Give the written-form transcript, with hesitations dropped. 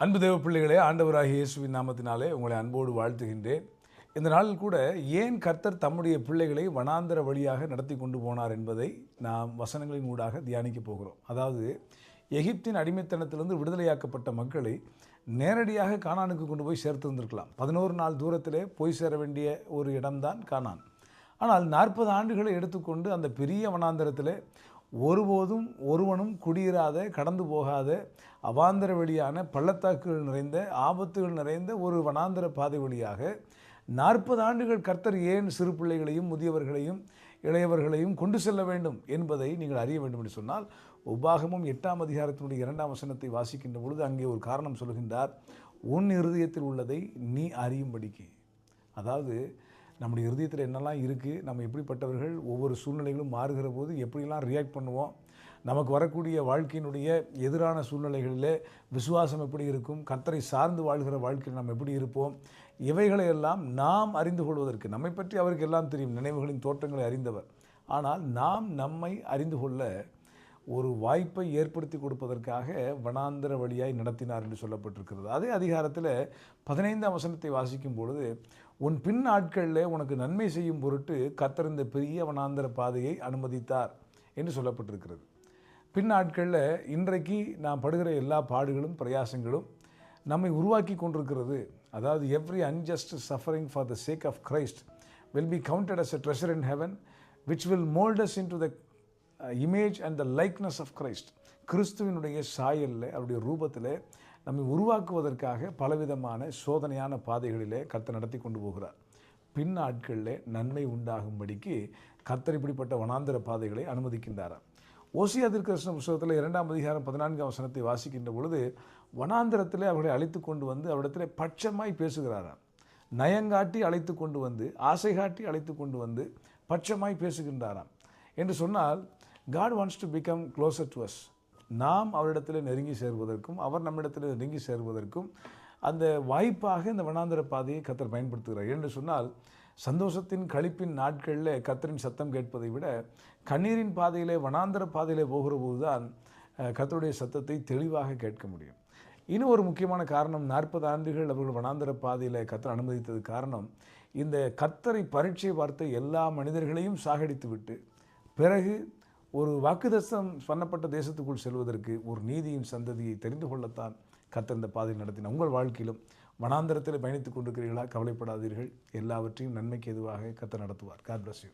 அன்பு தேவ பிள்ளைகளே, ஆண்டவராகிய இயேசுவின் நாமத்தினாலே உங்களை அன்போடு வாழ்த்துகின்றேன். இந்த நாளில் கூட ஏன் கர்த்தர் தம்முடைய பிள்ளைகளை வனாந்தர வழியாக நடத்தி கொண்டு போனார் என்பதை நாம் வசனங்களின் ஊடாக தியானிக்கப் போகிறோம். அதாவது எகிப்தின் அடிமைத்தனத்திலிருந்து விடுதலையாக்கப்பட்ட மக்களை நேரடியாக கானானுக்கு கொண்டு போய் சேர்த்திருந்திருக்கலாம். 11 நாள் தூரத்திலே போய் சேர வேண்டிய ஒரு இடம்தான் கானான். ஆனால் 40 ஆண்டுகளை எடுத்துக்கொண்டு அந்த பெரிய வனாந்தரத்தில் ஒருபோதும் ஒருவனும் குடியிராத, கடந்து போகாத, அவாந்தர வழியான பள்ளத்தாக்குகள் நிறைந்த, ஆபத்துகள் நிறைந்த ஒரு வனாந்தர பாதை வழியாக 40 ஆண்டுகள் கர்த்தர் ஏன் சிறு பிள்ளைகளையும் முதியவர்களையும் இளையவர்களையும் கொண்டு செல்ல வேண்டும் என்பதை நீங்கள் அறிய வேண்டும் என்று சொன்னால், உபாகமம் 8ஆம் அதிகாரத்தினுடைய 2ஆம் வசனத்தை வாசிக்கின்ற பொழுது அங்கே ஒரு காரணம் சொல்கின்றார். உன் இருதயத்தில் உள்ளதை நீ அறியும்படிக்கு. அதாவது நம்முடைய இருதயத்தில் என்னெல்லாம் இருக்குது, நம்ம எப்படிப்பட்டவர்கள், ஒவ்வொரு சூழ்நிலைகளும் மாறுகிற போது எப்படிலாம் ரியாக்ட் பண்ணுவோம், நமக்கு வரக்கூடிய வாழ்க்கையினுடைய எதிரான சூழ்நிலைகளில் விசுவாசம் எப்படி இருக்கும், கர்த்தரை சார்ந்து வாழ்கிற வாழ்க்கையில் நாம் எப்படி இருப்போம், இவைகளையெல்லாம் நாம் அறிந்து கொள்வதற்கு, நம்மை பற்றி அவருக்கு எல்லாம் தெரியும், நினைவுகளின் தோற்றங்களை அறிந்தவர். ஆனால் நாம் நம்மை அறிந்து கொள்ள ஒரு வாய்ப்பை ஏற்படுத்தி கொடுப்பதற்காக வனாந்தர வழியாய் நடத்தினார் என்று சொல்லப்பட்டிருக்கிறது. அதே அதிகாரத்தில் 15ஆம் வசனத்தை வாசிக்கும் பொழுது, உன் பின் நாட்களில் உனக்கு நன்மை செய்யும் பொருட்டு கர்த்தர் இந்த பெரிய வனாந்தர பாதையை அனுமதித்தார் என்று சொல்லப்பட்டிருக்கிறது. பின் நாட்களில் இன்றைக்கு நாம் படுகிற எல்லா பாடுகளும் பிரயாசங்களும் நம்மை உருவாக்கி கொண்டிருக்கிறது. அதாவது every unjust suffering for the sake of Christ will be counted as a treasure in heaven which will mold us into the image and the likeness of Christ. கிறிஸ்துவினுடைய சாயலில், அவருடைய ரூபத்தில் நம்மை உருவாக்குவதற்காக பலவிதமான சோதனையான பாதைகளிலே கர்த்தர் நடத்தி கொண்டு போகிறார். பின் நாட்களில் நன்மை உண்டாகும்படிக்கு கர்த்தர் இப்படிப்பட்ட வனாந்தர பாதைகளை அனுமதிக்கின்றாராம். ஓசியா தீர்க்கதரிசன புத்தகத்தில் 2ஆம் அதிகாரம் 14ஆம் வசனத்தை வாசிக்கின்ற பொழுது, வனாந்தரத்தில் அவர்களை அழைத்து கொண்டு வந்து அவரிடத்தில் பட்சமாய் பேசுகிறாராம். நயங்காட்டி அழைத்து கொண்டு வந்து, ஆசை காட்டி அழைத்து கொண்டு வந்து பட்சமாய் பேசுகின்றாராம். என்று சொன்னால், God wants to become closer to us. நாம் அவரிடத்தில் நெருங்கி சேர்வதற்கும் அவர் நம்மிடத்தில் நெருங்கி சேர்வதற்கும் அந்த வாய்ப்பாக இந்த வனாந்தர பாதையை கர்த்தர் பயன்படுத்துகிறார். என்று சொன்னால், சந்தோஷத்தின் களிப்பின் நாட்களில் கர்த்தரின் சத்தம் கேட்பதை விட கண்ணீரின் பாதையிலே, வனாந்தர பாதையிலே போகிற போது தான் கர்த்தருடைய சத்தத்தை தெளிவாக கேட்க முடியும். இன்னும் ஒரு முக்கியமான காரணம், 40 ஆண்டுகள் அவர்கள் வனாந்தர பாதையில் கர்த்தர் அனுமதித்தது காரணம், இந்த கர்த்தரை பரீட்சை பார்த்த எல்லா மனிதர்களையும் சாகடித்து விட்டு பிறகு ஒரு வாக்குத்தத்தம் பண்ணப்பட்ட தேசத்துக்குள் செல்வதற்கு ஒரு நீதியின் சந்ததியை தெரிந்து கொள்ளத்தான் கர்த்தர் இந்த பாதையில் நடத்தினார். உங்கள் வாழ்க்கையிலும் வனாந்தரத்தில் பயணித்துக் கொண்டிருக்கிறீர்களா? கவலைப்படாதீர்கள். எல்லாவற்றையும் நன்மைக்கு எதுவாக கர்த்தர் நடத்துவார். God bless you.